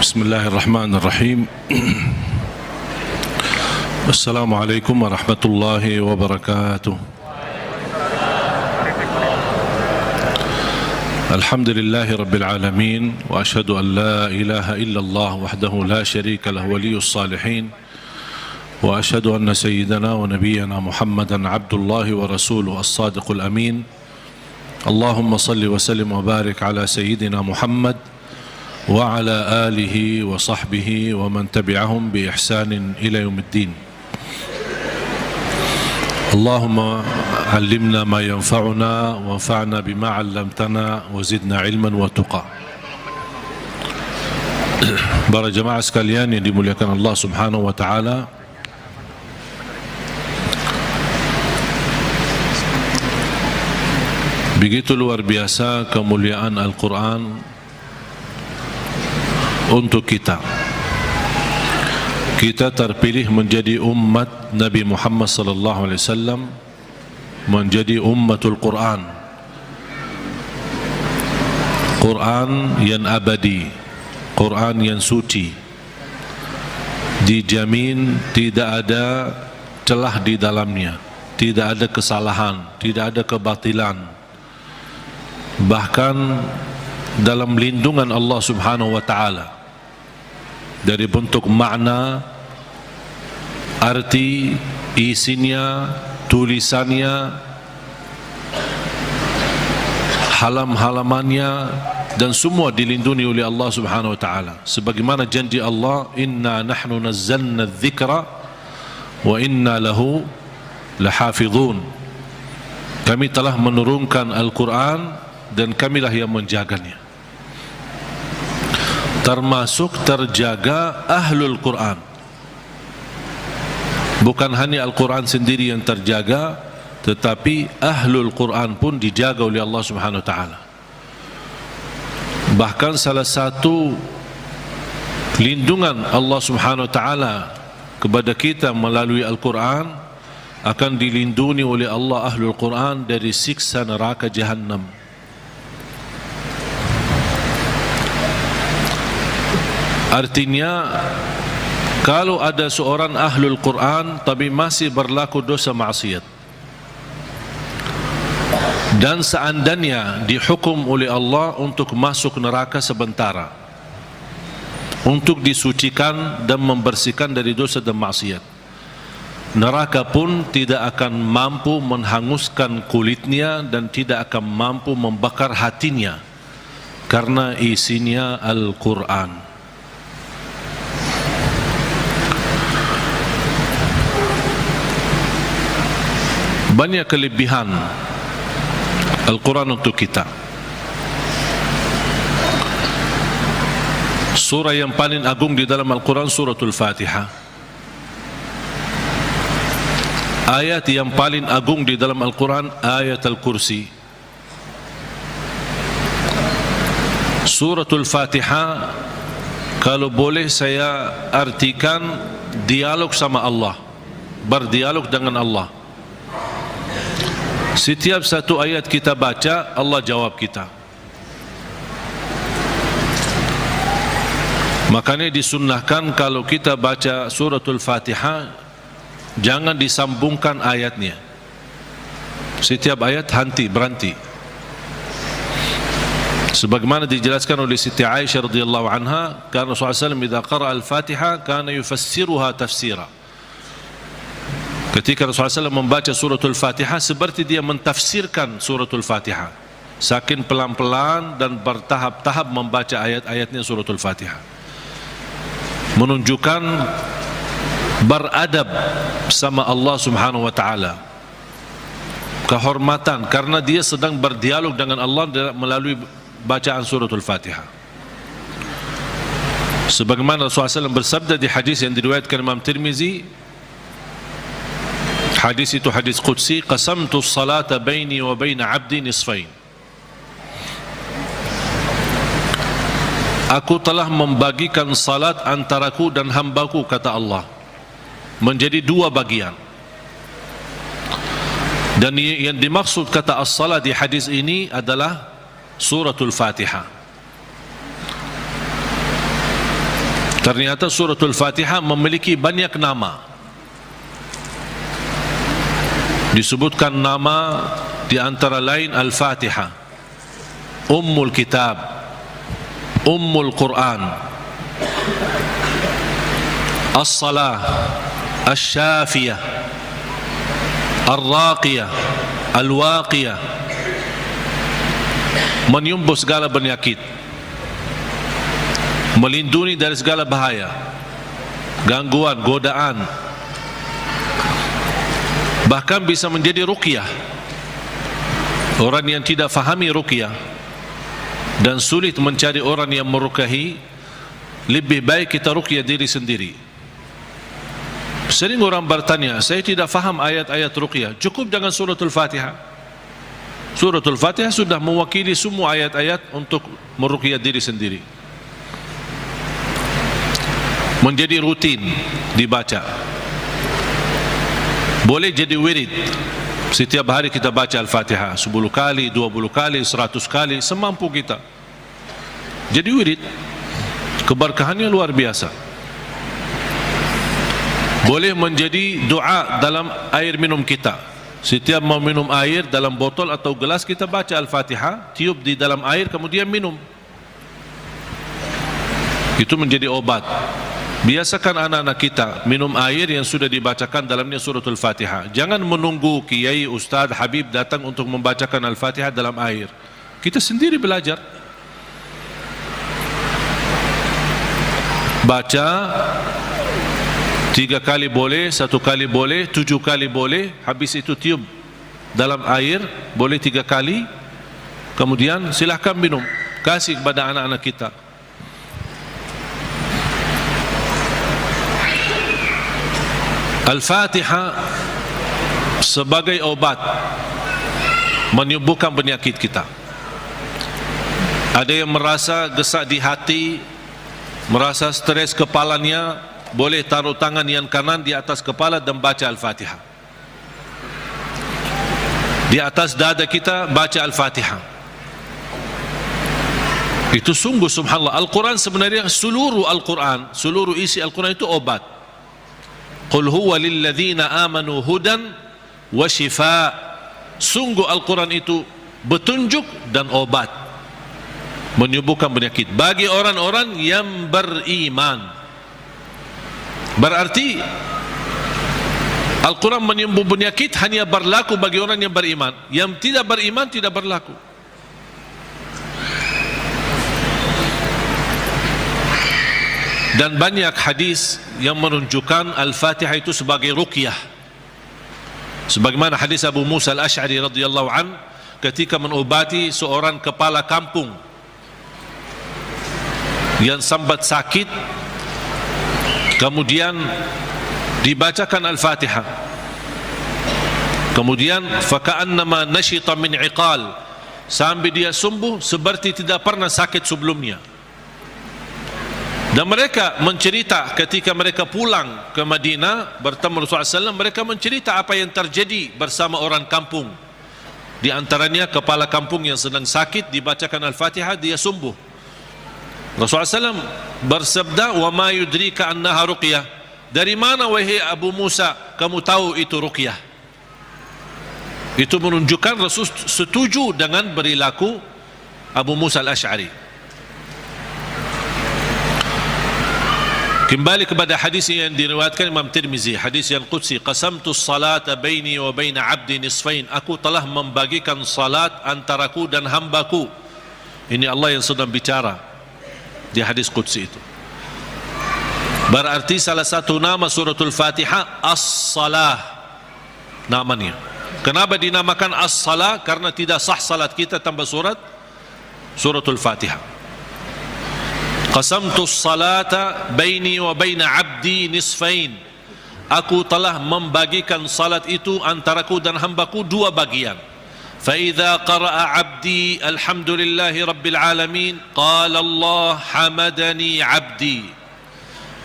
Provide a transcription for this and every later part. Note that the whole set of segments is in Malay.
بسم الله الرحمن الرحيم. السلام عليكم ورحمة الله وبركاته. الحمد لله رب العالمين، وأشهد أن لا إله إلا الله وحده لا شريك له ولي الصالحين، وأشهد أن سيدنا ونبينا محمدا عبد الله ورسوله الصادق الأمين. اللهم صل وسلم وبارك على سيدنا محمد وعلى آله وصحبه ومن تبعهم بإحسان إلى يوم الدين. اللهم علمنا ما ينفعنا وانفعنا بما علمتنا وزدنا علما وتقى. Para jemaah sekalian yang dimuliakan Allah Subhanahu wa taala, begitu luar biasa kemuliaan Al-Quran untuk kita. Kita terpilih menjadi umat Nabi Muhammad sallallahu alaihi wasallam, menjadi ummatul Quran. Quran yang abadi, Quran yang suci, dijamin tidak ada celah di dalamnya, tidak ada kesalahan, tidak ada kebatilan. Bahkan dalam lindungan Allah Subhanahu wa taala, dari bentuk makna, arti, isinya, tulisannya, halam-halamannya, dan semua dilindungi oleh Allah Subhanahu wa taala. Sebagaimana janji Allah, inna nahnu nazzalna dzikra wa inna lahu lahafizun. Kami telah menurunkan Al-Quran dan kamilah yang menjaganya. Termasuk terjaga ahlul Quran. Bukan hanya Al-Quran sendiri yang terjaga, tetapi ahlul Quran pun dijaga oleh Allah Subhanahu wa taala. Bahkan salah satu lindungan Allah Subhanahu wa taala kepada kita melalui Al-Quran, akan dilindungi oleh Allah ahlul Quran dari siksa neraka Jahannam. Artinya, kalau ada seorang ahlul Quran tapi masih berlaku dosa maksiat, dan seandainya dihukum oleh Allah untuk masuk neraka sementara, untuk disucikan dan membersihkan dari dosa dan maksiat, neraka pun tidak akan mampu menghanguskan kulitnya dan tidak akan mampu membakar hatinya, karena isinya Al-Quran. Banyak kelebihan Al-Quran untuk kita. Surah yang paling agung di dalam Al-Quran Suratul Fatihah. Ayat yang paling agung di dalam Al-Quran ayat Al-Kursi. Suratul Fatihah, kalau boleh saya artikan dialog sama Allah, berdialog dengan Allah. Setiap satu ayat kita baca, Allah jawab kita. Makanya disunnahkan kalau kita baca suratul Fatihah, jangan disambungkan ayatnya. Setiap ayat berhenti. Sebagaimana dijelaskan oleh Siti Aisyah radhiyallahu anha, karena Rasulullah SAW idza qara'a al-Fatihah kana yufassiruha tafsira. Ketika Rasulullah SAW membaca suratul Fatihah, seperti dia mentafsirkan suratul Fatihah, saking pelan-pelan dan bertahap-tahap membaca ayat-ayatnya suratul Fatihah, menunjukkan beradab sama Allah Subhanahu wa taala, kehormatan, karena dia sedang berdialog dengan Allah melalui bacaan suratul Fatihah. Sebagaimana Rasulullah SAW bersabda di hadis yang diriwayatkan Imam Tirmizi, hadis itu hadis qudsi, qasamtu salata baini wa baina abdi nisfain. Aku telah membagikan salat antaraku dan hambaku, kata Allah, menjadi dua bagian. Dan yang dimaksud kata as-salat di hadis ini adalah suratul Fatihah. Ternyata suratul Fatihah memiliki banyak nama. Disebutkan nama di antara lain Al-Fatihah, Ummul Kitab, Ummul Quran, As-Salah, Asy-Syafiyah, Ar-Raqiyah, Al-Waqiyah, menyembuh segala penyakit, melindungi dari segala bahaya, gangguan, godaan, bahkan bisa menjadi ruqyah. Orang yang tidak fahami ruqyah dan sulit mencari orang yang meruqyahi, lebih baik kita ruqyah diri sendiri. Sering orang bertanya, saya tidak faham ayat-ayat ruqyah, cukup dengan suratul Fatihah. Suratul Fatihah sudah mewakili semua ayat-ayat untuk meruqyah diri sendiri, menjadi rutin dibaca. Boleh jadi wirid, setiap hari kita baca Al-Fatihah 10 kali, 20 kali, 100 kali, semampu kita. Jadi wirid, keberkahannya luar biasa. Boleh menjadi doa dalam air minum kita. Setiap mau minum air dalam botol atau gelas, kita baca Al-Fatihah, tiup di dalam air, kemudian minum. Itu menjadi obat. Biasakan anak-anak kita minum air yang sudah dibacakan dalamnya suratul Fatihah. Jangan menunggu kiai, ustaz, habib datang untuk membacakan Al-Fatihah dalam air. Kita sendiri belajar. Baca 3 kali boleh, 1 kali boleh, 7 kali boleh. Habis itu tiup dalam air, boleh 3 kali. Kemudian silahkan minum. Kasih kepada anak-anak kita. Al-Fatihah sebagai obat menyembuhkan penyakit kita. Ada yang merasa gesak di hati, merasa stres kepalanya, boleh taruh tangan yang kanan di atas kepala dan baca Al-Fatihah. Di atas dada kita baca Al-Fatihah. Itu sungguh subhanallah. Al-Quran sebenarnya seluruh Al-Quran, seluruh isi Al-Quran itu obat. Qul huwa lilladzina amanu hudan wa shifa. Sungguh Al-Quran itu petunjuk dan obat, menyembuhkan penyakit bagi orang-orang yang beriman. Berarti Al-Quran menyembuh penyakit hanya berlaku bagi orang yang beriman. Yang tidak beriman tidak berlaku. Dan banyak hadis yang menunjukkan Al-Fatihah itu sebagai ruqyah. Sebagaimana hadis Abu Musa Al-Asy'ari radhiyallahu an ketika mengobati seorang kepala kampung yang sambat sakit, kemudian dibacakan Al-Fatihah, kemudian faka'annama nashita min iqal, sampai dia sembuh seperti tidak pernah sakit sebelumnya. Dan mereka mencerita ketika mereka pulang ke Madinah bertemu Rasulullah SAW, mereka mencerita apa yang terjadi bersama orang kampung. Di antaranya kepala kampung yang sedang sakit, dibacakan Al-Fatihah, dia sembuh. Rasulullah SAW bersabda, wa ma yudrika annaha ruqyah. Dari mana wahai Abu Musa kamu tahu itu ruqyah? Itu menunjukkan Rasul setuju dengan perilaku Abu Musa Al-Asy'ari. Kembali kepada hadis yang diriwayatkan Imam Tirmizi, hadis yang qudsi, qasamtu salata baini wa baina abdi nisfain. Aku telah membagikan salat antaraku dan hambaku. Ini Allah yang sedang bicara di hadis qudsi itu. Berarti salah satu nama suratul Fatihah As-Salah namanya. Kenapa dinamakan As-Salah? Karena tidak sah salat kita tanpa suratul Fatihah. Qasamtu salata baini wa baina abdi nisfain. Aku telah membagikan salat itu antaraku dan hambaku 2 bagian. Fa idza qara'a abdi alhamdulillahi rabbil alamin qala Allah hamadani abdi.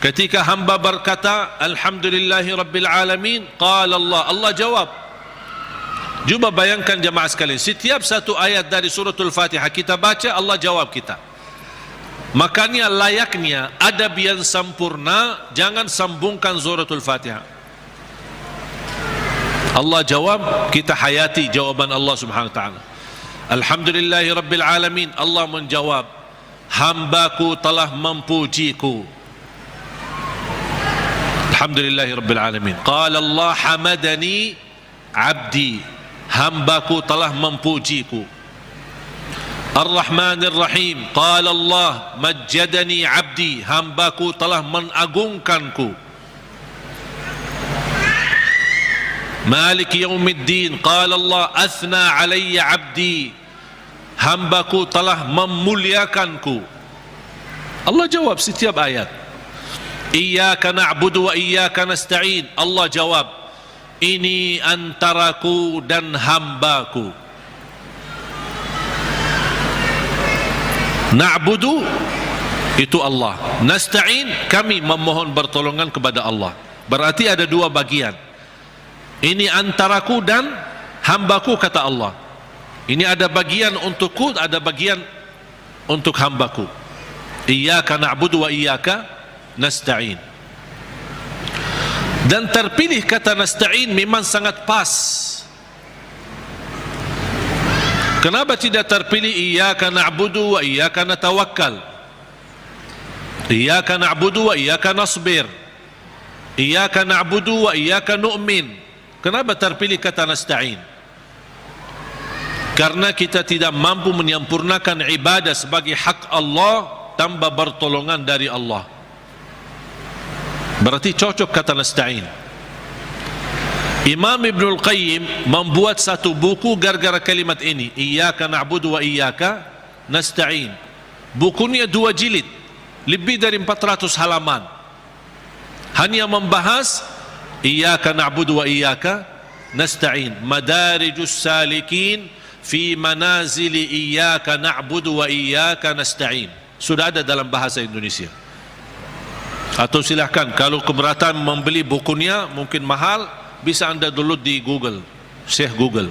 Ketika hamba berkata alhamdulillahi rabbil alamin qala Allah, Allah jawab. Cuba bayangkan jemaah sekalian, setiap satu ayat dari suratul Fatihah kita baca, Allah jawab kita. Makanya layaknya adab yang sempurna, jangan sambungkan suratul Fatihah. Allah jawab, kita hayati jawaban Allah Subhanahu wa taala. Alhamdulillahi rabbil alamin. Allah menjawab, hambaku telah memujiku. Alhamdulillahi rabbil alamin. Qala Allah hamadani abdi, hambaku telah memujiku. Ar-Rahmanir Rahim. Qala Allah majjadani abdi, hambaku telah mengagungkanku. Malik yaumiddin. Qala Allah athna alayya abdi, hambaku telah memuliakanku. Allah jawab setiap ayat. Iyyaka na'budu wa iyyaka nasta'in. Allah jawab, ini antaraku dan hambaku. Na'budu itu Allah, nasta'in kami memohon pertolongan kepada Allah. Berarti ada dua bagian. Ini antaraku dan hambaku, kata Allah. Ini ada bagian untukku, ada bagian untuk hambaku. Iyyaka na'budu wa iyyaka nasta'in. Dan terpilih kata nasta'in memang sangat pas. Kenapa tidak terpilih iyyaka na'budu wa iyyaka natawakkal? Iyyaka na'budu wa iyyaka nasbir. Iyyaka na'budu wa iyyaka nu'min. Kenapa terpilih kata nasta'in? Karena kita tidak mampu menyempurnakan ibadah sebagai hak Allah tanpa pertolongan dari Allah. Berarti cocok kata nasta'in. Imam Ibnul Qayyim membuat satu buku gara-gara kalimat ini, Iyyaka na'budu wa iyyaka nasta'in. Bukunya 2 jilid, lebih dari 400 halaman, hanya membahas Iyyaka na'budu wa iyyaka nasta'in. Madarijus salikin fi manazili iyyaka na'budu wa iyyaka nasta'in. Sudah ada dalam bahasa Indonesia. Atau silahkan, kalau keberatan membeli bukunya mungkin mahal, bisa anda download di Google, Syekh Google.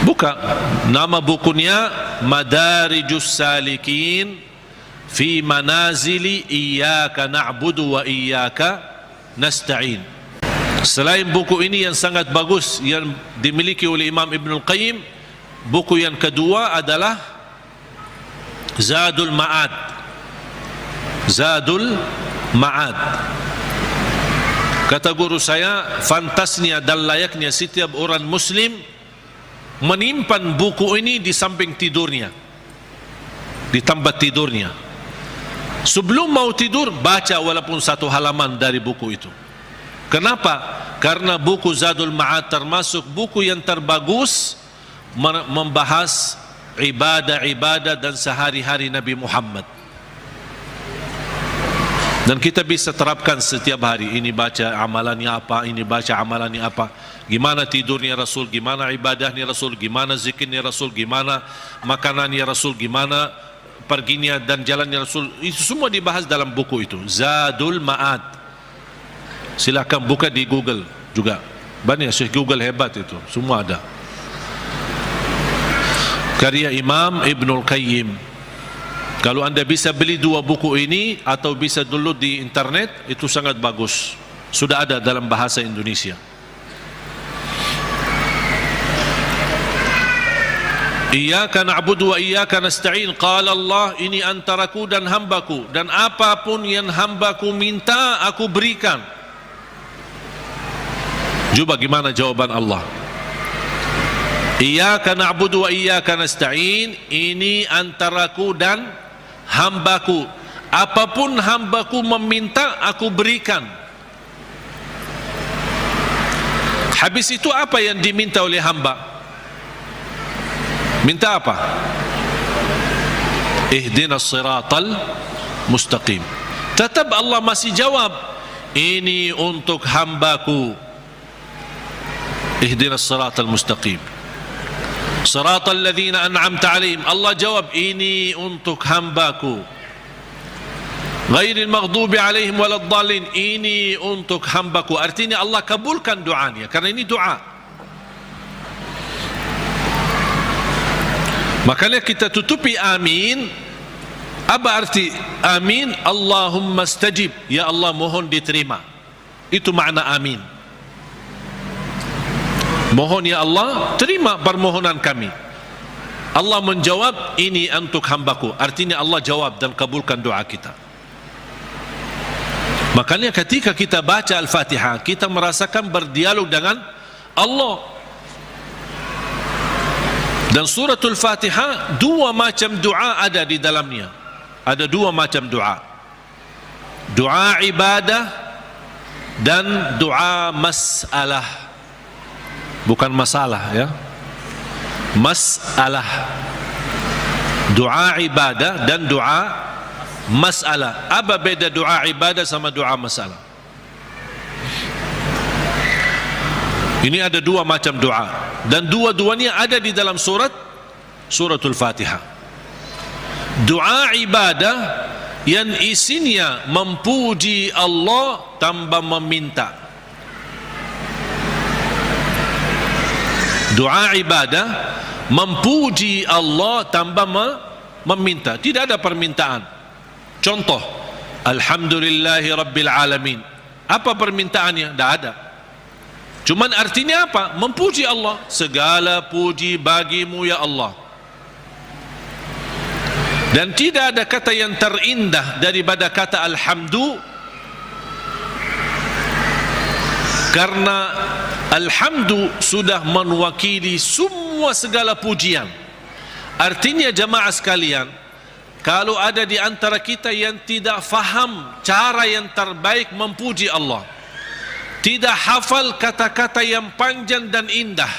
Buka nama bukunya Madarijus Salikin fi Manazili Iyyaka Na'budu wa Iyyaka Nasta'in. Selain buku ini yang sangat bagus yang dimiliki oleh Imam Ibnul Qayyim, buku yang kedua adalah Zadul Ma'ad. Zadul Ma'ad. Kata guru saya, fantasnya dan layaknya setiap orang Muslim menyimpan buku ini di samping tidurnya, di tempat tidurnya. Sebelum mau tidur, baca walaupun 1 halaman dari buku itu. Kenapa? Karena buku Zadul Ma'ad termasuk buku yang terbagus membahas ibadah-ibadah dan sehari-hari Nabi Muhammad. Dan kita bisa terapkan setiap hari. Ini baca amalannya apa, ini baca amalannya apa. Gimana tidurnya Rasul, gimana ibadahnya Rasul, gimana zikirnya Rasul, gimana makanannya Rasul, gimana perginya dan jalannya Rasul. Itu semua dibahas dalam buku itu, Zadul Ma'ad. Silakan buka di Google juga. Banyak, Syekh Google hebat itu, semua ada. Karya Imam Ibnul Qayyim. Kalau anda bisa beli 2 buku ini atau bisa download di internet, itu sangat bagus. Sudah ada dalam bahasa Indonesia. Iyyaka na'budu wa iyyaka nasta'in. Qala Allah, ini antaraku dan hambaku, dan apapun yang hambaku minta aku berikan. Coba gimana jawaban Allah. Iyyaka na'budu wa iyyaka nasta'in, ini antaraku dan hambaku, apapun hambaku meminta aku berikan. Habis itu apa yang diminta oleh hamba? Minta apa? Ihdinas siratal mustaqim. Tetap Allah masih jawab, ini untuk hambaku. Ihdinas siratal mustaqim, siratal ladzina an'amta alaihim. Allah jawab, ini untuk hambaku. Ghairil maghdubi alaihim waladdallin, ini untuk hambaku. Artinya Allah kabulkan doanya, karena ini doa. Makanya kita tutupi amin. Apa arti amin? Allahumma stajib, ya Allah mohon diterima. Itu makna amin. Mohon ya Allah, terima permohonan kami. Allah menjawab, ini untuk hambaku. Artinya Allah jawab dan kabulkan doa kita. Makanya ketika kita baca Al-Fatihah, kita merasakan berdialog dengan Allah. Dan suratul Fatihah, dua macam doa ada di dalamnya. Ada dua macam doa. Doa ibadah dan doa masalah. Bukan masalah ya. Masalah. Doa ibadah dan doa masalah. Apa beda doa ibadah sama doa masalah? Ini ada dua macam doa, dan dua-duanya ada di dalam suratul Fatihah. Doa ibadah yang isinya memuji Allah tanpa meminta. Doa ibadah memuji Allah tanpa meminta, tidak ada permintaan. Contoh, Alhamdulillahi Rabbil Alamin. Apa permintaannya? Tidak ada. Cuman artinya apa? Memuji Allah. Segala puji bagimu ya Allah. Dan tidak ada kata yang terindah daripada kata Alhamdu, karena Alhamdu sudah mewakili semua segala pujian. Artinya jemaah sekalian, kalau ada di antara kita yang tidak faham cara yang terbaik memuji Allah, tidak hafal kata-kata yang panjang dan indah,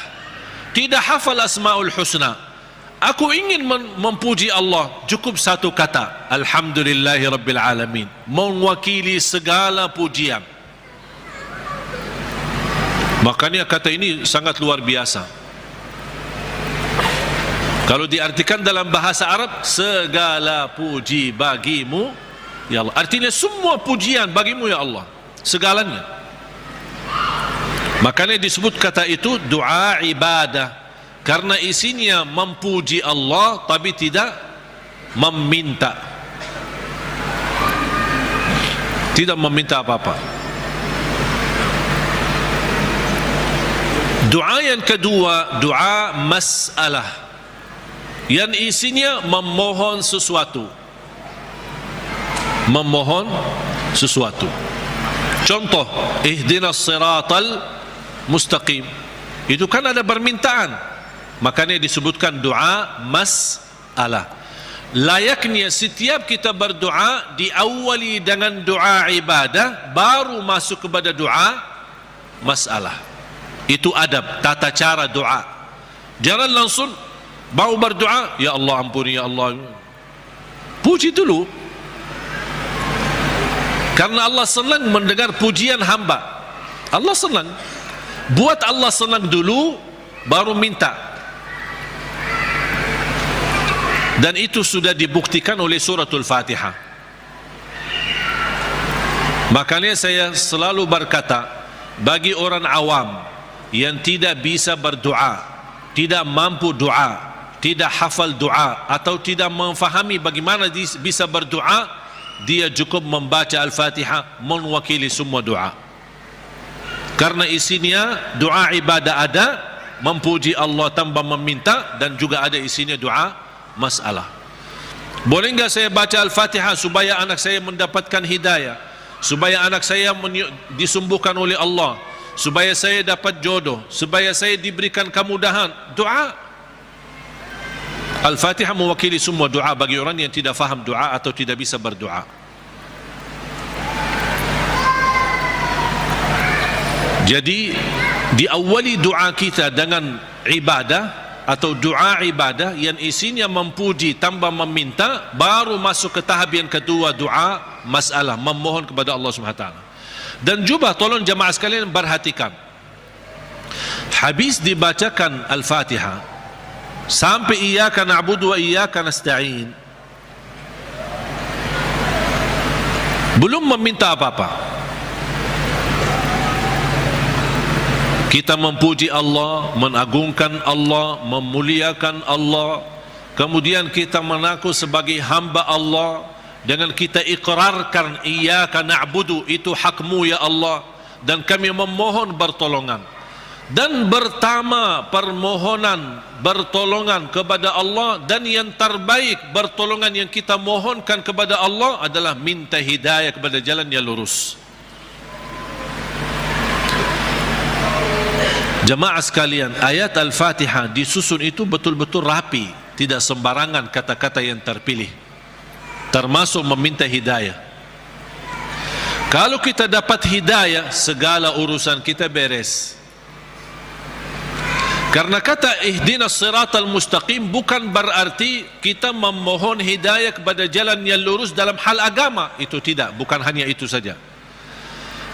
tidak hafal Asmaul Husna, aku ingin memuji Allah, cukup satu kata, Alhamdulillahi Rabbil Alamin, mewakili segala pujian. Makanya kata ini sangat luar biasa. Kalau diartikan dalam bahasa Arab, segala puji bagimu ya Allah, artinya semua pujian bagimu ya Allah, segalanya. Makanya disebut kata itu doa ibadah, karena isinya memuji Allah tapi tidak meminta, tidak meminta apa-apa. Doa yang kedua, doa masalah, yang isinya memohon sesuatu. Memohon sesuatu. Contoh, ihdinas siratal mustaqim. Itu kan ada permintaan. Makanya disebutkan doa masalah. Layaknya setiap kita berdoa diawali dengan doa ibadah, baru masuk kepada doa masalah. Itu adab, tata cara doa. Jangan langsung mau berdoa, ya Allah ampuni ya Allah. Puji dulu, karena Allah senang mendengar pujian hamba. Allah senang. Buat Allah senang dulu, baru minta. Dan itu sudah dibuktikan oleh suratul Fatihah. Makanya saya selalu berkata, bagi orang awam yang tidak bisa berdoa, tidak mampu doa, tidak hafal doa, atau tidak memfahami bagaimana bisa berdoa, dia cukup membaca Al-Fatihah mewakili semua doa. Karena isinya doa ibadah ada, memuji Allah tanpa meminta, dan juga ada isinya doa masalah. Boleh enggak saya baca Al-Fatihah supaya anak saya mendapatkan hidayah, supaya anak saya disembuhkan oleh Allah, supaya saya dapat jodoh, supaya saya diberikan kemudahan? Doa. Al-Fatihah mewakili semua doa bagi orang yang tidak faham doa atau tidak bisa berdoa. Jadi diawali doa kita dengan ibadah atau doa ibadah yang isinya memuji tanpa meminta, baru masuk ke tahap yang kedua, doa masalah, memohon kepada Allah Subhanahu wa taala. Dan juga tolong jemaah sekalian perhatikan, habis dibacakan Al-Fatihah sampai iyyaka na'budu wa iyyaka nasta'in, belum meminta apa-apa. Kita memuji Allah, mengagungkan Allah, memuliakan Allah, kemudian kita mengaku sebagai hamba Allah, dengan kita ikrarkan iyyaka na'budu, itu hakmu ya Allah, dan kami memohon pertolongan. Dan pertama permohonan bertolongan kepada Allah, dan yang terbaik pertolongan yang kita mohonkan kepada Allah adalah minta hidayah kepada jalan yang lurus. Jemaah sekalian, ayat Al-Fatihah disusun itu betul-betul rapi, tidak sembarangan kata-kata yang terpilih, termasuk meminta hidayah. Kalau kita dapat hidayah, segala urusan kita beres. Karena kata ihdinas siratal mustaqim bukan berarti kita memohon hidayah kepada jalan yang lurus dalam hal agama. Itu tidak, bukan hanya itu saja.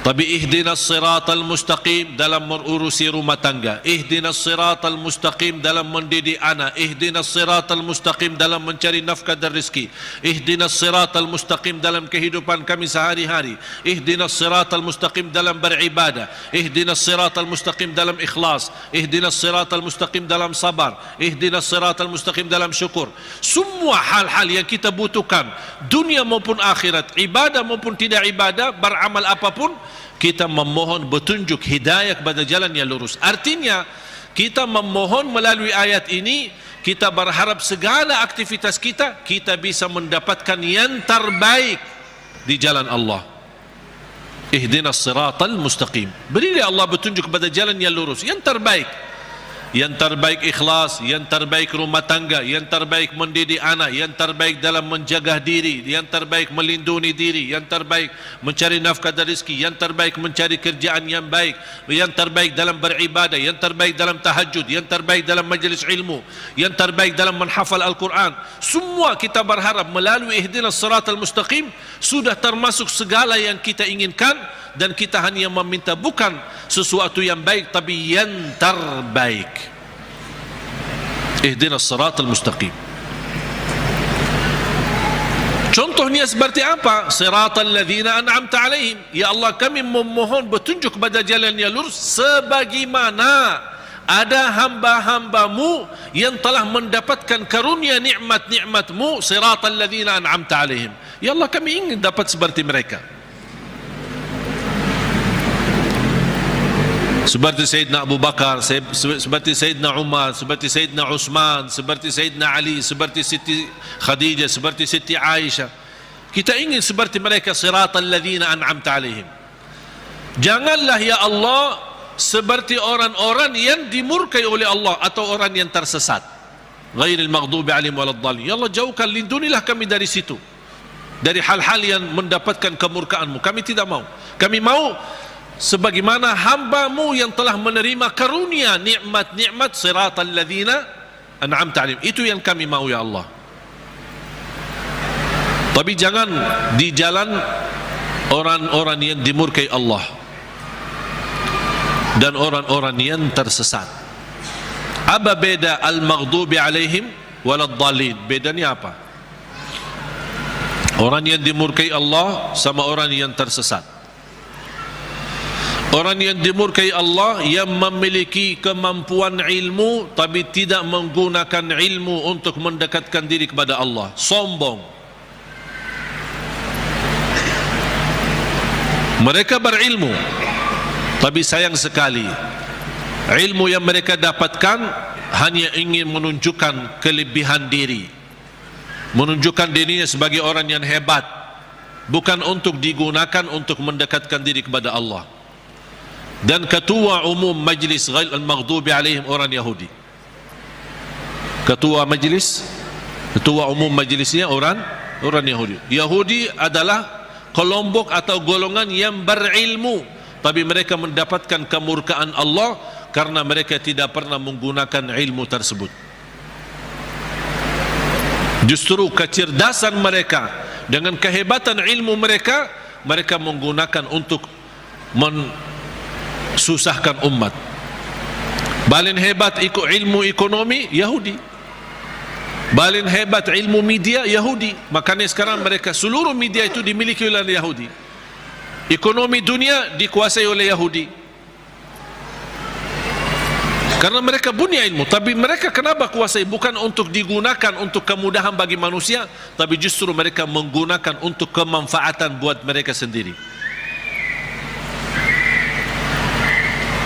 Tapi ihdinas siratal mustaqim dalam mengurusi rumah tangga, ihdinas siratal mustaqim dalam mendidik anak, ihdinas siratal mustaqim dalam mencari nafkah dan rezeki, ihdinas siratal mustaqim dalam kehidupan kami sehari-hari, ihdinas siratal mustaqim dalam beribadah, ihdinas siratal mustaqim dalam ikhlas, ihdinas siratal mustaqim dalam sabar, ihdinas siratal mustaqim dalam syukur. Semua hal-hal yang kita butuhkan, dunia maupun akhirat, ibadah maupun tidak ibadah, beramal apapun, kita memohon petunjuk hidayah kepada jalan yang lurus. Artinya kita memohon melalui ayat ini, kita berharap segala aktivitas kita bisa mendapatkan yang terbaik di jalan Allah. Ihdinas siratal mustaqim, berilah Allah petunjuk kepada jalan yang lurus, yang terbaik. Yang terbaik ikhlas, yang terbaik rumah tangga, yang terbaik mendidik anak, yang terbaik dalam menjaga diri, yang terbaik melindungi diri, yang terbaik mencari nafkah dan rezeki, yang terbaik mencari kerjaan yang baik, yang terbaik dalam beribadah, yang terbaik dalam tahajud, yang terbaik dalam majlis ilmu, yang terbaik dalam menghafal Al-Quran. Semua kita berharap melalui ihdinas siratal mustaqim sudah termasuk segala yang kita inginkan, dan kita hanya meminta bukan sesuatu yang baik, tapi yang terbaik. Ihdinas siratal mustaqim. Contohnya seperti apa? Siratal ladzina an'amta alaihim. Ya Allah, kami memohon petunjuk kepada jalan yang lurus sebagaimana ada hamba-hambamu yang telah mendapatkan karunia nikmat-nikmatmu. Siratal ladzina an'amta alaihim. Ya Allah, kami ingin dapat seperti mereka. Seperti Sayyidina Abu Bakar, seperti Sayyidina Umar, seperti Sayyidina Utsman, seperti Sayyidina Ali, seperti Siti Khadijah, seperti Siti Aisyah. Kita ingin seperti mereka, siratal ladzina an'amta alaihim. Janganlah ya Allah seperti orang-orang yang dimurkai oleh Allah atau orang yang tersesat. Ghairil maghdubi alaihim waladdallin. Ya Allah, jauhkan, lindungilah kami dari situ, dari hal-hal yang mendapatkan kemurkaan-Mu. Kami tidak mau. Kami mau sebagaimana hamba-Mu yang telah menerima karunia nikmat-nikmat, siratal ladzina an'amta alaihim. Itu yang kami mau ya Allah. Tapi jangan di jalan orang-orang yang dimurkai Allah dan orang-orang yang tersesat. Apa beda al-maghdubi alaihim waladdallin? Bedanya apa? Orang yang dimurkai Allah sama orang yang tersesat. Orang yang dimurkai Allah yang memiliki kemampuan ilmu tapi tidak menggunakan ilmu untuk mendekatkan diri kepada Allah, sombong. Mereka berilmu tapi sayang sekali ilmu yang mereka dapatkan hanya ingin menunjukkan kelebihan diri, menunjukkan dirinya sebagai orang yang hebat, bukan untuk digunakan untuk mendekatkan diri kepada Allah. Dan ketua umum majlis ghairil maghdubi alaihim orang Yahudi. Ketua umum majlisnya orang Yahudi. Yahudi adalah kelompok atau golongan yang berilmu, tapi mereka mendapatkan kemurkaan Allah karena mereka tidak pernah menggunakan ilmu tersebut. Justru kecerdasan mereka dengan kehebatan ilmu mereka, mereka menggunakan untuk susahkan umat. Paling hebat ilmu ekonomi Yahudi, paling hebat ilmu media Yahudi. Makanya sekarang mereka seluruh media itu dimiliki oleh Yahudi. Ekonomi dunia dikuasai oleh Yahudi. Karena mereka punya ilmu, tapi mereka kenapa kuasai? Bukan untuk digunakan untuk kemudahan bagi manusia, tapi justru mereka menggunakan untuk kemanfaatan buat mereka sendiri.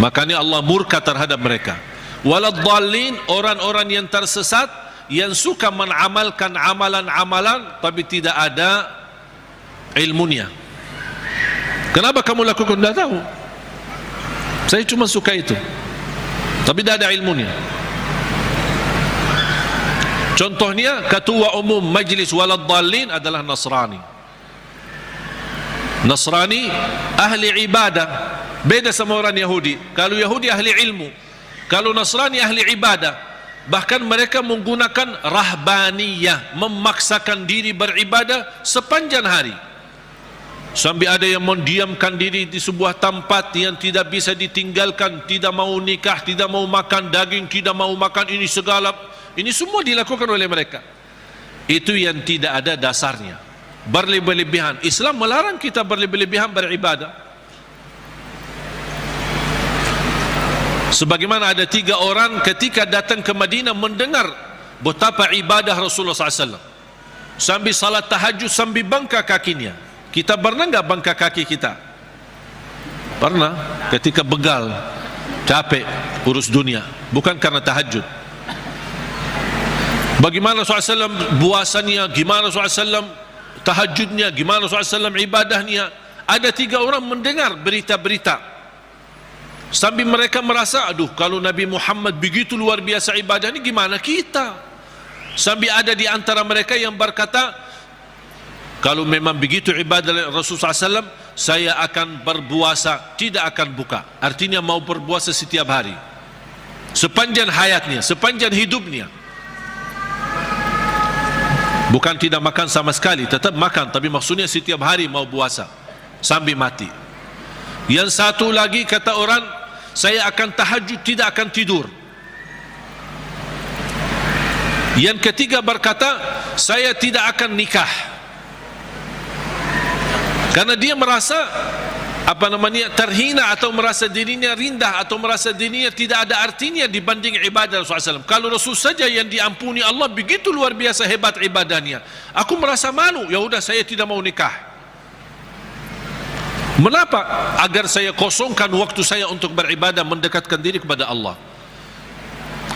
Makanya Allah murka terhadap mereka. Waladhdallin, orang-orang yang tersesat, yang suka mengamalkan amalan-amalan tapi tidak ada ilmunya. Kenapa kamu lakukan? Tidak tahu. Saya cuma suka itu, tapi tidak ada ilmunya. Contohnya, ketua umum majlis Waladhdallin adalah Nasrani. Nasrani ahli ibadah, beda sama orang Yahudi. Kalau Yahudi ahli ilmu, kalau Nasrani ahli ibadah. Bahkan mereka menggunakan rahbaniyah, memaksakan diri beribadah sepanjang hari. Sampai ada yang mendiamkan diri di sebuah tempat yang tidak bisa ditinggalkan, tidak mau nikah, tidak mau makan daging, tidak mau makan ini segala. Ini semua dilakukan oleh mereka. Itu yang tidak ada dasarnya, berlebih-lebihan. Islam melarang kita berlebih-lebihan beribadah. Sebagaimana ada 3 orang ketika datang ke Madinah mendengar betapa ibadah Rasulullah SAW, sambil salat tahajud, sambil bangka kakinya. Kita pernah enggak bangka kaki kita? Pernah, ketika begal, capek urus dunia, bukan karena tahajud. Bagaimana SAW puasanya, gimana SAW tahajudnya, gimana SAW ibadahnya. Ada 3 orang mendengar berita-berita, sambil mereka merasa, aduh, kalau Nabi Muhammad begitu luar biasa ibadah ini, gimana kita? Sambil ada di antara mereka yang berkata, kalau memang begitu ibadah Rasulullah SAW, saya akan berpuasa, tidak akan buka. Artinya mau berpuasa setiap hari, sepanjang hayatnya, sepanjang hidupnya. Bukan tidak makan sama sekali, tetap makan, tapi maksudnya setiap hari mau puasa sampai mati. Yang satu lagi kata orang, saya akan tahajud, tidak akan tidur. Yang ketiga berkata, saya tidak akan nikah. Karena dia merasa terhina, atau merasa dirinya rendah, atau merasa dirinya tidak ada artinya dibanding ibadah Rasulullah SAW. Kalau Rasul saja yang diampuni Allah begitu luar biasa hebat ibadahnya, aku merasa malu, ya udah saya tidak mau nikah. Mengapa? Agar saya kosongkan waktu saya untuk beribadah, mendekatkan diri kepada Allah.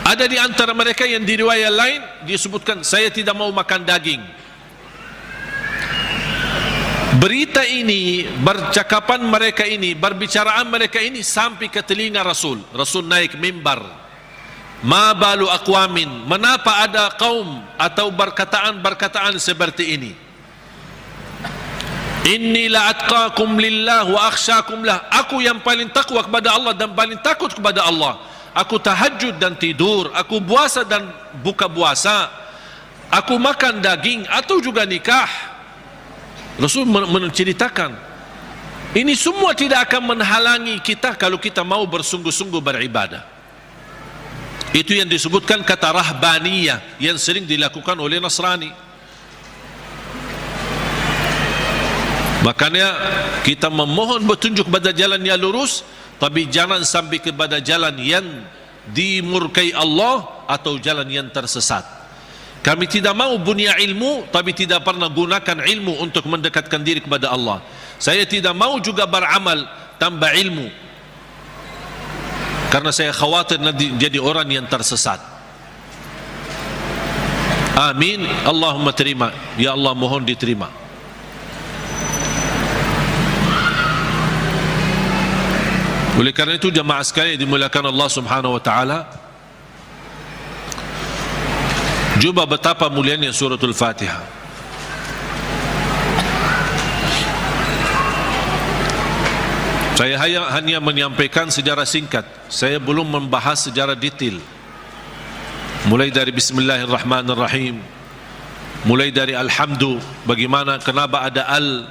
Ada di antara mereka yang di riwayat lain disebutkan, saya tidak mau makan daging. Berita ini, bercakapan mereka ini, berbicaraan mereka ini sampai ke telinga Rasul. Rasul naik mimbar. Ma balu aqwamin, menapa ada kaum atau berkataan seperti ini? Inni la atqakum lillah wa akhsyakum lah. Aku yang paling takwa kepada Allah dan paling takut kepada Allah. Aku tahajud dan tidur, aku puasa dan buka puasa, aku makan daging atau juga nikah. Rasul menceritakan ini semua tidak akan menghalangi kita kalau kita mau bersungguh-sungguh beribadah. Itu yang disebutkan kata rahbaniyah yang sering dilakukan oleh Nasrani. Makanya kita memohon petunjuk pada jalan yang lurus, tapi jangan sampai kepada jalan yang dimurkai Allah atau jalan yang tersesat. Kami tidak mau punya ilmu tapi tidak pernah gunakan ilmu untuk mendekatkan diri kepada Allah. Saya tidak mau juga beramal tanpa ilmu, karena saya khawatir nanti jadi orang yang tersesat. Amin. Allahumma terima. Ya Allah, mohon diterima. Oleh karena itu jamaah sekalian dimuliakan Allah Subhanahu wa taala, coba betapa mulianya suratul Fatihah. Saya hanya menyampaikan sejarah singkat. Saya belum membahas sejarah detail. Mulai dari Bismillahirrahmanirrahim, mulai dari Alhamdu, bagaimana, kenapa ada al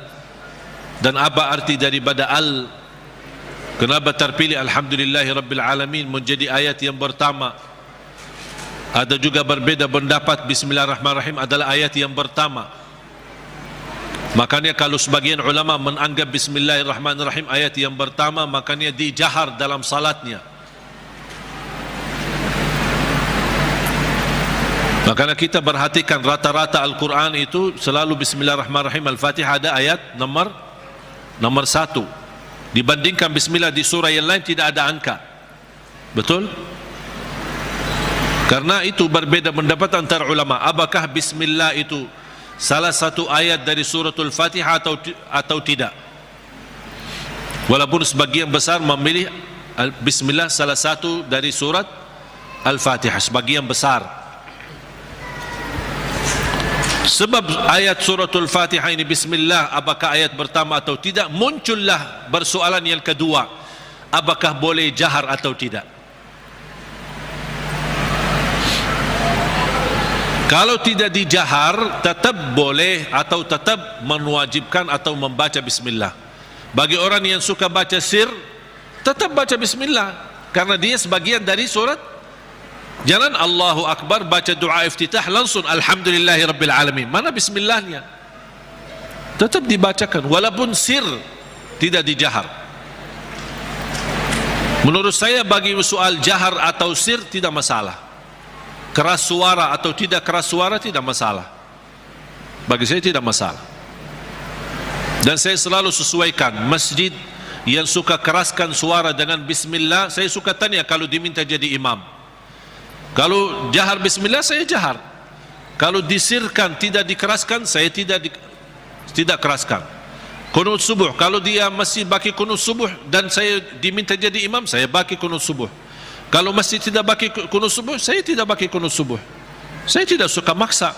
dan apa arti daripada al, kenapa terpilih Alhamdulillahirrabbilalamin menjadi ayat yang pertama. Ada juga berbeda pendapat Bismillahirrahmanirrahim adalah ayat yang pertama. Makanya kalau sebagian ulama menganggap Bismillahirrahmanirrahim ayat yang pertama, makanya dijahar dalam salatnya. Makanya kita perhatikan rata-rata Al-Quran itu selalu Bismillahirrahmanirrahim. Al-Fatihah ada ayat nomor 1. Dibandingkan Bismillah di surah yang lain tidak ada angka. Betul? Karena itu berbeda pendapat antara ulama. Apakah Bismillah itu salah satu ayat dari suratul Fatihah atau tidak? Walaupun sebagian besar memilih Bismillah salah satu dari surat Al-Fatihah, sebagian besar. Sebab ayat suratul Fatihah ini Bismillah, apakah ayat pertama atau tidak, muncullah persoalan yang kedua, apakah boleh jahar atau tidak. Kalau tidak dijahar, tetap boleh atau tetap mewajibkan atau membaca Bismillah. Bagi orang yang suka baca sir, tetap baca Bismillah, karena dia sebagian dari surat. Jangan Allahu Akbar baca doa iftitah langsung Alhamdulillahi Rabbil Alamin. Mana Bismillahnya? Tetap dibacakan walaupun sir, tidak dijahar. Menurut saya bagi soal jahar atau sir tidak masalah. Keras suara atau tidak keras suara tidak masalah. Bagi saya tidak masalah. Dan saya selalu sesuaikan. Masjid yang suka keraskan suara dengan Bismillah, saya suka tanya kalau diminta jadi imam. Kalau jahar Bismillah, saya jahar. Kalau disirkan, tidak dikeraskan, saya tidak keraskan. Kunut subuh, kalau dia masih baki kunut subuh dan saya diminta jadi imam, saya baki kunut subuh. Kalau masih tidak baki kunut subuh, saya tidak baki kunut subuh. Saya tidak suka maksa.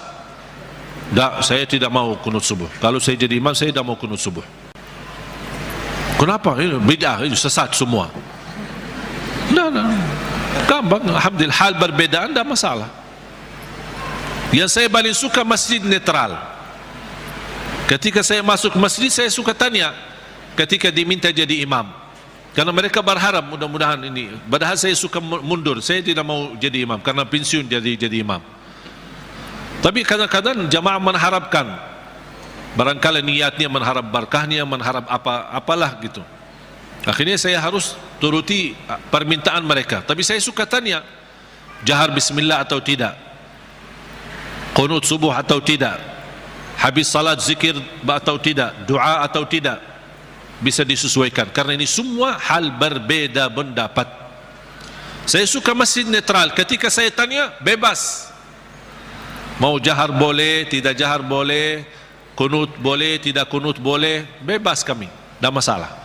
Tak, saya tidak mau kunut subuh. Kalau saya jadi imam, saya tidak mau kunut subuh. Kenapa? Bid'ah, itu sesat semua. Gampang, alhamdulillah, hal berbeda tidak masalah. Yang saya paling suka masjid netral. Ketika saya masuk masjid, saya suka tanya ketika diminta jadi imam, karena mereka berharap mudah-mudahan ini. Padahal saya suka mundur, saya tidak mau jadi imam karena pensiun jadi imam. Tapi kadang-kadang jamaah mengharapkan, barangkali niatnya mengharap berkahnya, mengharap apalah gitu. Akhirnya saya harus turuti permintaan mereka. Tapi saya suka tanya, jahar Bismillah atau tidak, qunut subuh atau tidak, habis salat zikir atau tidak, doa atau tidak, bisa disesuaikan. Karena ini semua hal berbeda pendapat. Saya suka masjid netral. Ketika saya tanya, bebas. Mau jahar boleh, tidak jahar boleh, qunut boleh, tidak qunut boleh, bebas kami, tidak masalah.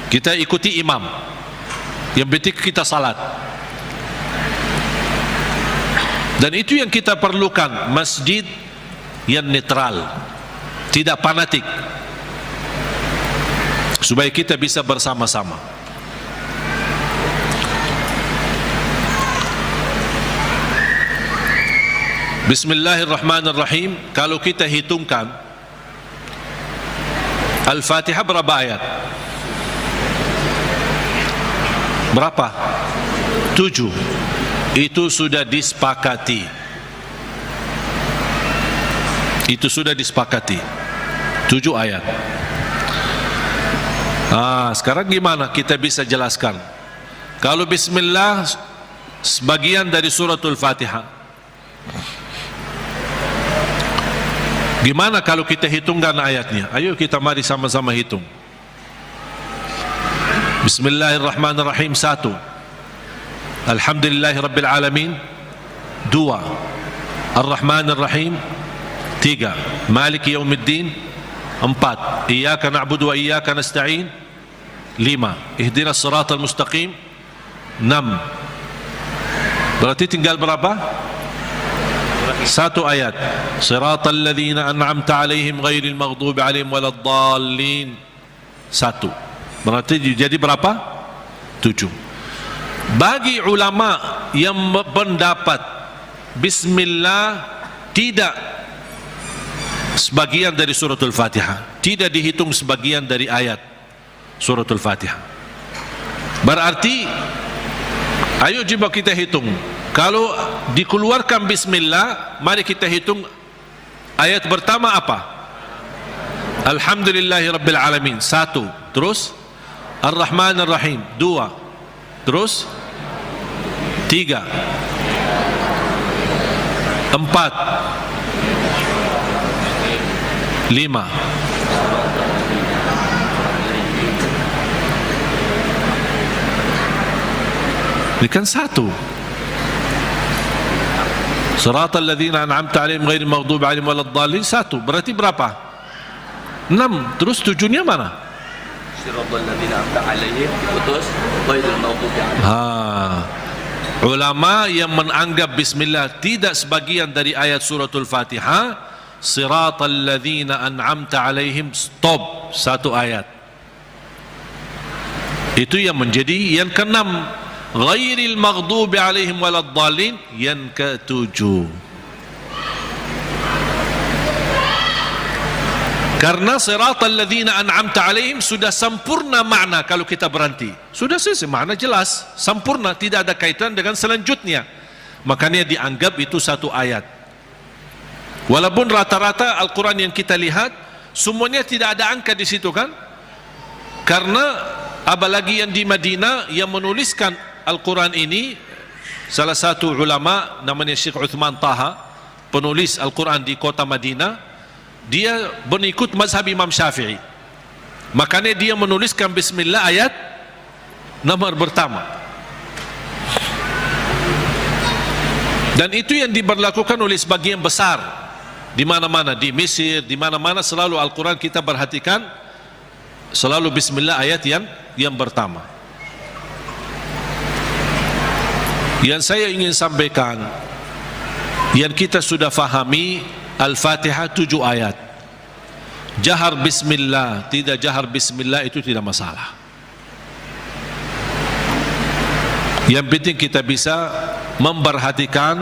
Kita ikuti imam, yang penting kita salat. Dan itu yang kita perlukan, masjid yang netral, tidak fanatik, supaya kita bisa bersama-sama. Bismillahirrahmanirrahim. Kalau kita hitungkan Al-Fatihah berapa ayat? Berapa? 7. Itu sudah disepakati. Itu sudah disepakati. 7 ayat. Sekarang gimana kita bisa jelaskan? Kalau Bismillah sebagian dari suratul Fatihah, gimana kalau kita hitungkan ayatnya? Ayo kita mari sama-sama hitung. Bismillahirrahmanirrahim 1, Alhamdulillahi Rabbil Alamin 2, Ar-Rahmanir-Rahim 3, Maliki Yawmiddin 4, Iyyaka na'budu wa iyyaka nasta'in 5, Ihdinas siratal mustaqim 6. Berarti tinggal berapa? 1 ayat. Siratal ladzina an'amta 'alaihim ghairil maghdubi 'alaihim waladdallin. 1. Berarti jadi berapa? 7. Bagi ulama yang pendapat Bismillah tidak sebagian dari suratul Fatihah, tidak dihitung sebagian dari ayat suratul Fatihah, berarti ayo coba kita hitung. Kalau dikeluarkan Bismillah, mari kita hitung ayat pertama apa? Alhamdulillahi Rabbil Alamin 1, terus Ar-Rahmanir-Rahim 2, terus 3, 4, 5. Ini kan 1. Siratal ladzina an'amta 'alaihim ghairil maghdubi 'alaihim waladdallin, 1. Berarti berapa? 6. Terus 7-nya mana? Siratal ladzina an'amta 'alaihim putus ghairil maghdubi 'alaihim. Ulama yang menganggap bismillah tidak sebagian dari ayat suratul Fatihah, siratal ladzina an'amta 'alaihim, stop, 1 ayat. Itu yang menjadi yang ke-6. Ghairil maghdubi 'alaihim waladdallin yang ke-7. Karena siratal ladzina an'amta 'alaihim sudah sempurna makna kalau kita berhenti. Sudah selesai, makna jelas, sempurna, tidak ada kaitan dengan selanjutnya. Makanya dianggap itu 1 ayat. Walaupun rata-rata Al-Quran yang kita lihat semuanya tidak ada angka di situ kan? Karena apalagi yang di Madinah yang menuliskan Al-Quran ini, salah satu ulama namanya Syekh Uthman Taha, penulis Al-Quran di kota Madinah, dia mengikut mazhab Imam Syafi'i. Makanya dia menuliskan bismillah ayat nomor pertama. Dan itu yang diberlakukan oleh sebagian besar di mana-mana, di Mesir, di mana-mana selalu Al-Quran kita perhatikan selalu bismillah ayat yang pertama. Yang saya ingin sampaikan, yang kita sudah fahami, Al-Fatihah 7 ayat. Jahar bismillah, tidak jahar bismillah itu tidak masalah. Yang penting kita bisa memperhatikan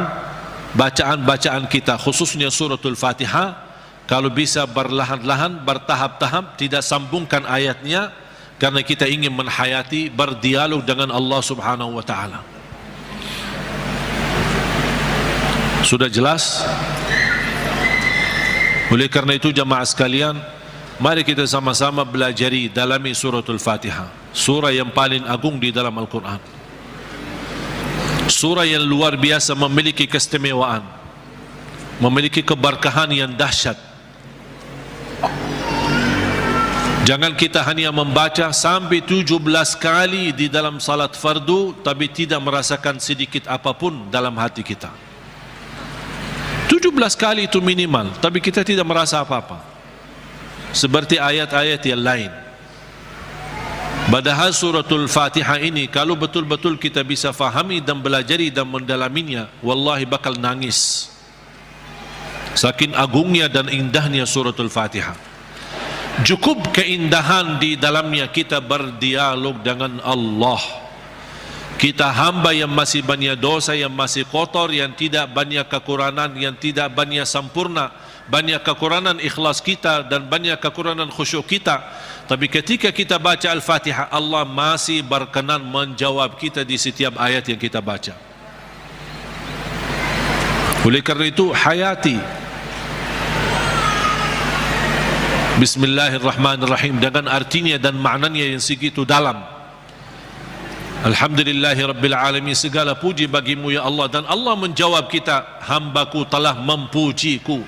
bacaan-bacaan kita, khususnya suratul Fatihah. Kalau bisa berlahan-lahan, bertahap-tahap, tidak sambungkan ayatnya, karena kita ingin menhayati, berdialog dengan Allah subhanahu wa ta'ala. Sudah jelas? Oleh karena itu jamaah sekalian, mari kita sama-sama belajari dalami suratul Fatihah, surah yang paling agung di dalam Al-Quran, surah yang luar biasa, memiliki keistimewaan, memiliki keberkahan yang dahsyat. Jangan kita hanya membaca sampai 17 kali di dalam salat fardu tapi tidak merasakan sedikit apapun dalam hati kita. 17 kali itu minimal, tapi kita tidak merasa apa-apa, seperti ayat-ayat yang lain. Padahal suratul Fatihah ini kalau betul-betul kita bisa fahami dan belajari dan mendalaminya, wallahi bakal nangis saking agungnya dan indahnya suratul Fatihah. Cukup keindahan di dalamnya kita berdialog dengan Allah. Kita hamba yang masih banyak dosa, yang masih kotor, yang tidak banyak kekurangan, yang tidak banyak sempurna, banyak kekurangan ikhlas kita dan banyak kekurangan khusyuk kita. Tapi ketika kita baca Al-Fatihah, Allah masih berkenan menjawab kita di setiap ayat yang kita baca. Oleh karena itu hayati Bismillahirrahmanirrahim dengan artinya dan maknanya yang segitu dalam. Alhamdulillahi Rabbil Alamin, segala puji bagimu ya Allah. Dan Allah menjawab kita, hambaku telah mempujiku.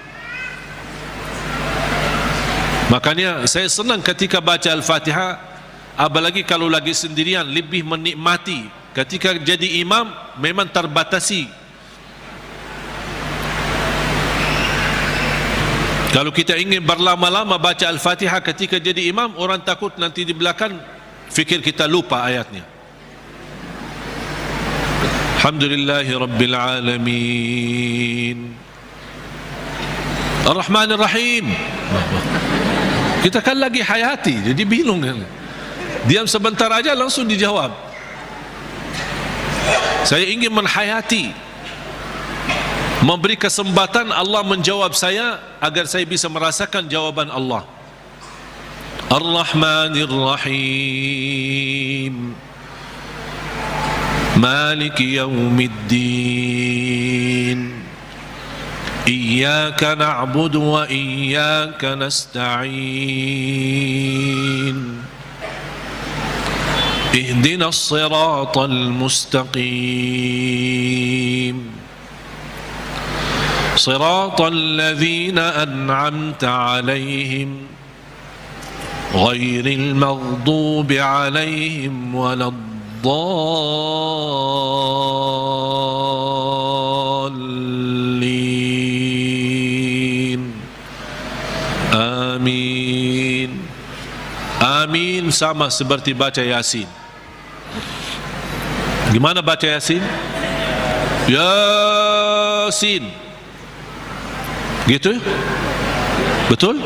Makanya saya senang ketika baca Al-Fatihah, apalagi kalau lagi sendirian, lebih menikmati. Ketika jadi imam memang terbatasi. Kalau kita ingin berlama-lama baca Al-Fatihah ketika jadi imam, orang takut nanti di belakang fikir kita lupa ayatnya. Alhamdulillahi Rabbil Alamin, Ar-Rahmanir Rahim. Kita kan lagi hayati, jadi bingung kan. Diam sebentar aja langsung dijawab. Saya ingin menhayati, memberi kesempatan Allah menjawab saya agar saya bisa merasakan jawaban Allah. Ar-Rahmanir Rahim, Maliki Yawmiddin, Iyyaka na'budu wa iyyaka nasta'in, Ihdinas siratal mustaqim, Siratal ladzina an'amta 'alaihim ghairil maghdubi 'alaihim waladdallin. Amin. Amin sama seperti baca Yasin. Gimana baca Yasin? Yasin. Gitu ya? Betul?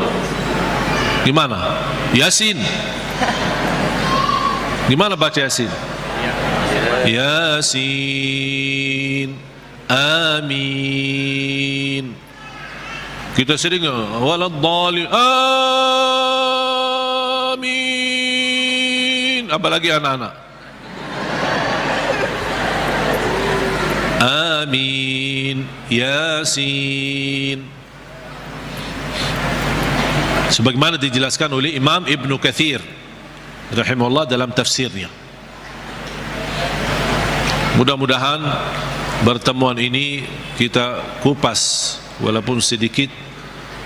Gimana? Yasin. Gimana baca Yasin? Yasin. Amin. Kita sering waladdallin. Amin. Apalagi anak-anak. Amin. Yasin. Sebagaimana dijelaskan oleh Imam Ibn Kathir rahimahullah dalam tafsirnya. Mudah-mudahan pertemuan ini kita kupas walaupun sedikit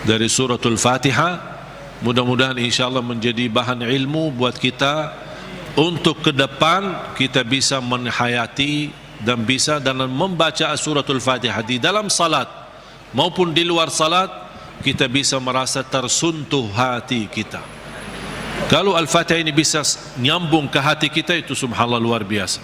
dari suratul Fatihah. Mudah-mudahan insyaAllah menjadi bahan ilmu buat kita untuk ke depan kita bisa menghayati dan bisa dalam membaca suratul Fatihah di dalam salat maupun di luar salat, kita bisa merasa tersuntuh hati kita. Kalau Al-Fatihah ini bisa nyambung ke hati kita, itu subhanallah luar biasa.